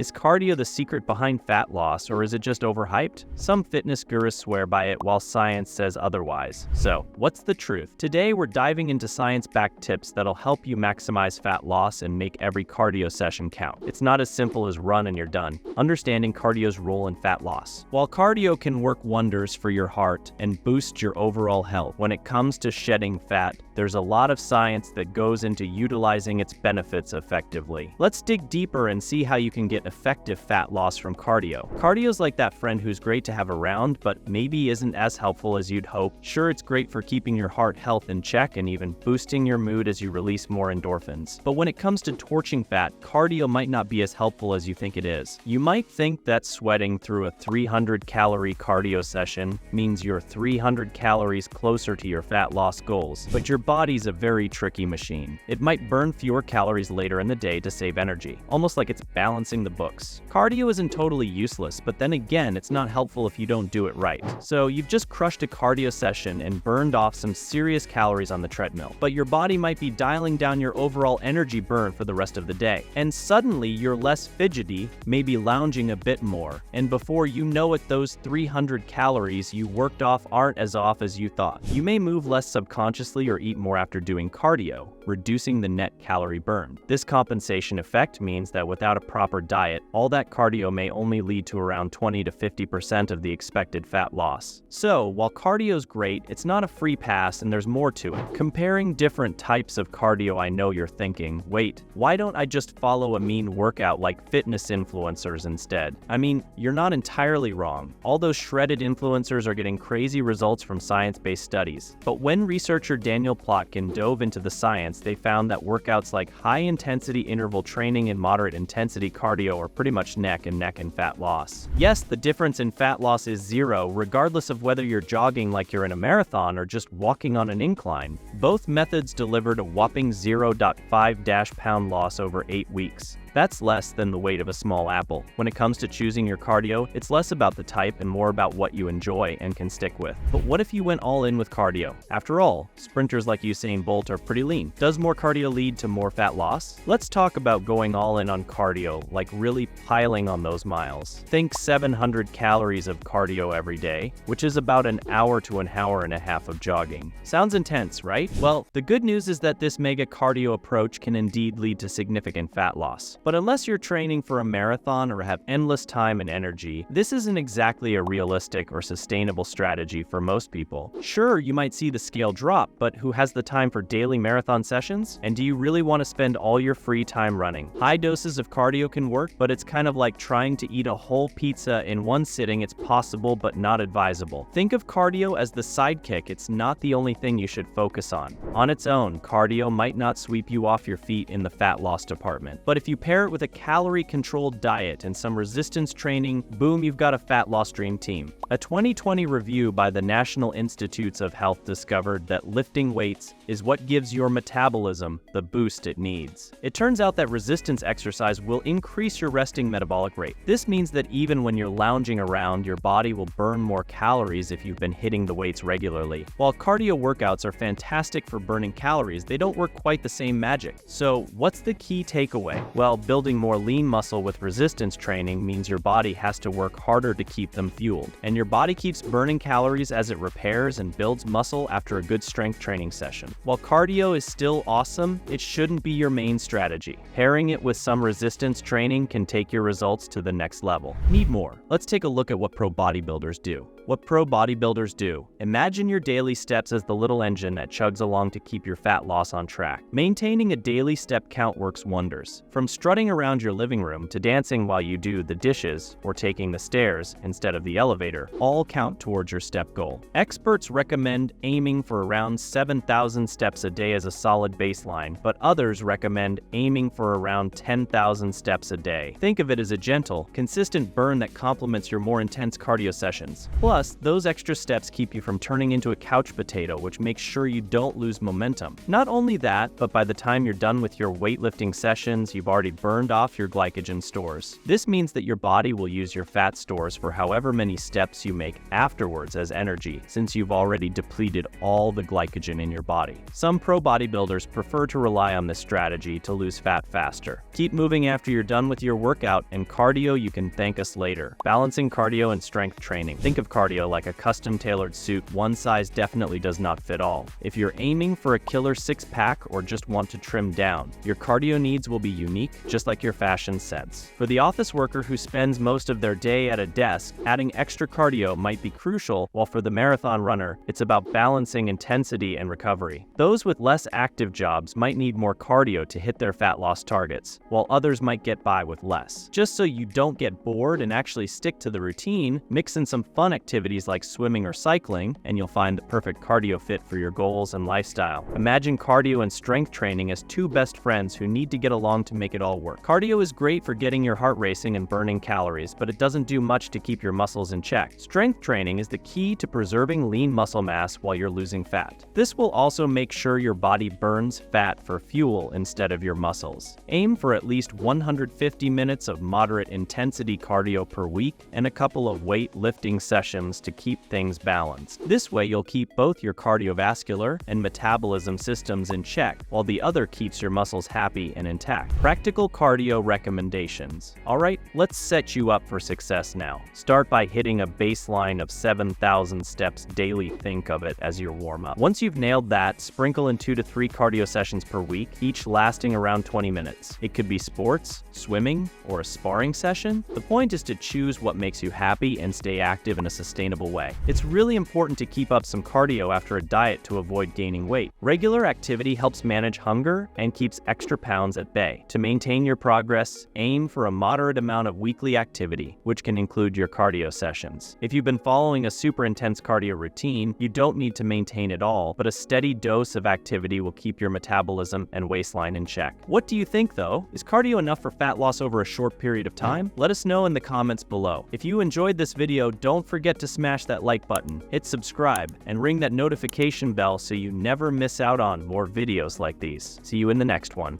Is cardio the secret behind fat loss, or is it just overhyped? Some fitness gurus swear by it while science says otherwise. So, what's the truth? Today, we're diving into science-backed tips that'll help you maximize fat loss and make every cardio session count. It's not as simple as run and you're done. Understanding cardio's role in fat loss. While cardio can work wonders for your heart and boost your overall health, when it comes to shedding fat, there's a lot of science that goes into utilizing its benefits effectively. Let's dig deeper and see how you can get effective fat loss from cardio. Cardio's like that friend who's great to have around, but maybe isn't as helpful as you'd hope. Sure, it's great for keeping your heart health in check and even boosting your mood as you release more endorphins. But when it comes to torching fat, cardio might not be as helpful as you think it is. You might think that sweating through a 300-calorie cardio session means you're 300 calories closer to your fat loss goals, but your body's a very tricky machine. It might burn fewer calories later in the day to save energy, almost like it's balancing the books. Cardio isn't totally useless, but then again, it's not helpful if you don't do it right. So you've just crushed a cardio session and burned off some serious calories on the treadmill, but your body might be dialing down your overall energy burn for the rest of the day. And suddenly you're less fidgety, maybe lounging a bit more, and before you know it, those 300 calories you worked off aren't as off as you thought. You may move less subconsciously or eat more after doing cardio, reducing the net calorie burn. This compensation effect means that without a proper diet, all that cardio may only lead to around 20 to 50% of the expected fat loss. So, while cardio's great, it's not a free pass and there's more to it. Comparing different types of cardio, I know you're thinking, wait, why don't I just follow a mean workout like fitness influencers instead? I mean, you're not entirely wrong. All those shredded influencers are getting crazy results from science-based studies. But when researcher Daniel Plotkin dove into the science, they found that workouts like high-intensity interval training and moderate-intensity cardio are pretty much neck and neck in fat loss. Yes, the difference in fat loss is zero, regardless of whether you're jogging like you're in a marathon or just walking on an incline. Both methods delivered a whopping 0.5 pound loss over 8 weeks. That's less than the weight of a small apple. When it comes to choosing your cardio, it's less about the type and more about what you enjoy and can stick with. But what if you went all in with cardio? After all, sprinters like Usain Bolt are pretty lean. Does more cardio lead to more fat loss? Let's talk about going all in on cardio, like really piling on those miles. Think 700 calories of cardio every day, which is about an hour to an hour and a half of jogging. Sounds intense, right? Well, the good news is that this mega cardio approach can indeed lead to significant fat loss. But unless you're training for a marathon or have endless time and energy, this isn't exactly a realistic or sustainable strategy for most people. Sure, you might see the scale drop, but who has the time for daily marathon sessions? And do you really want to spend all your free time running? High doses of cardio can work, but it's kind of like trying to eat a whole pizza in one sitting. It's possible, but not advisable. Think of cardio as the sidekick. It's not the only thing you should focus on. On its own, cardio might not sweep you off your feet in the fat loss department. But if you pair it with a calorie-controlled diet and some resistance training, boom, you've got a fat loss dream team. A 2020 review by the National Institutes of Health discovered that lifting weights is what gives your metabolism the boost it needs. It turns out that resistance exercise will increase your resting metabolic rate. This means that even when you're lounging around, your body will burn more calories if you've been hitting the weights regularly. While cardio workouts are fantastic for burning calories, they don't work quite the same magic. So what's the key takeaway? Well, building more lean muscle with resistance training means your body has to work harder to keep them fueled. And your body keeps burning calories as it repairs and builds muscle after a good strength training session. While cardio is still awesome, it shouldn't be your main strategy. Pairing it with some resistance training can take your results to the next level. Need more? Let's take a look at what pro bodybuilders do. What pro bodybuilders do. Imagine your daily steps as the little engine that chugs along to keep your fat loss on track. Maintaining a daily step count works wonders. From strutting around your living room to dancing while you do the dishes or taking the stairs instead of the elevator, all count towards your step goal. Experts recommend aiming for around 7,000 steps a day as a solid baseline, but others recommend aiming for around 10,000 steps a day. Think of it as a gentle, consistent burn that complements your more intense cardio sessions. Plus, Plus, those extra steps keep you from turning into a couch potato, which makes sure you don't lose momentum. Not only that, but by the time you're done with your weightlifting sessions, you've already burned off your glycogen stores. This means that your body will use your fat stores for however many steps you make afterwards as energy, since you've already depleted all the glycogen in your body. Some pro bodybuilders prefer to rely on this strategy to lose fat faster. Keep moving after you're done with your workout, and cardio you can thank us later. Balancing cardio and strength training. Think of cardio like a custom-tailored suit. One size definitely does not fit all. If you're aiming for a killer six-pack or just want to trim down, your cardio needs will be unique, just like your fashion sense. For the office worker who spends most of their day at a desk, adding extra cardio might be crucial, while for the marathon runner, it's about balancing intensity and recovery. Those with less active jobs might need more cardio to hit their fat loss targets, while others might get by with less. Just so you don't get bored and actually stick to the routine, mix in some fun activities like swimming or cycling, and you'll find the perfect cardio fit for your goals and lifestyle. Imagine cardio and strength training as two best friends who need to get along to make it all work. Cardio is great for getting your heart racing and burning calories, but it doesn't do much to keep your muscles in check. Strength training is the key to preserving lean muscle mass while you're losing fat. This will also make sure your body burns fat for fuel instead of your muscles. Aim for at least 150 minutes of moderate intensity cardio per week and a couple of weight lifting sessions to keep things balanced. This way you'll keep both your cardiovascular and metabolism systems in check, while the other keeps your muscles happy and intact. Practical cardio recommendations. Alright, let's set you up for success now. Start by hitting a baseline of 7,000 steps daily. Think of it as your warm-up. Once you've nailed that, sprinkle in 2 to 3 cardio sessions per week, each lasting around 20 minutes. It could be sports, swimming, or a sparring session. The point is to choose what makes you happy and stay active in a sustainable way. It's really important to keep up some cardio after a diet to avoid gaining weight. Regular activity helps manage hunger and keeps extra pounds at bay. To maintain your progress, aim for a moderate amount of weekly activity, which can include your cardio sessions. If you've been following a super intense cardio routine, you don't need to maintain it all, but a steady dose of activity will keep your metabolism and waistline in check. What do you think though? Is cardio enough for fat loss over a short period of time? Let us know in the comments below. If you enjoyed this video, don't forget to smash that like button, hit subscribe, and ring that notification bell so you never miss out on more videos like these. See you in the next one.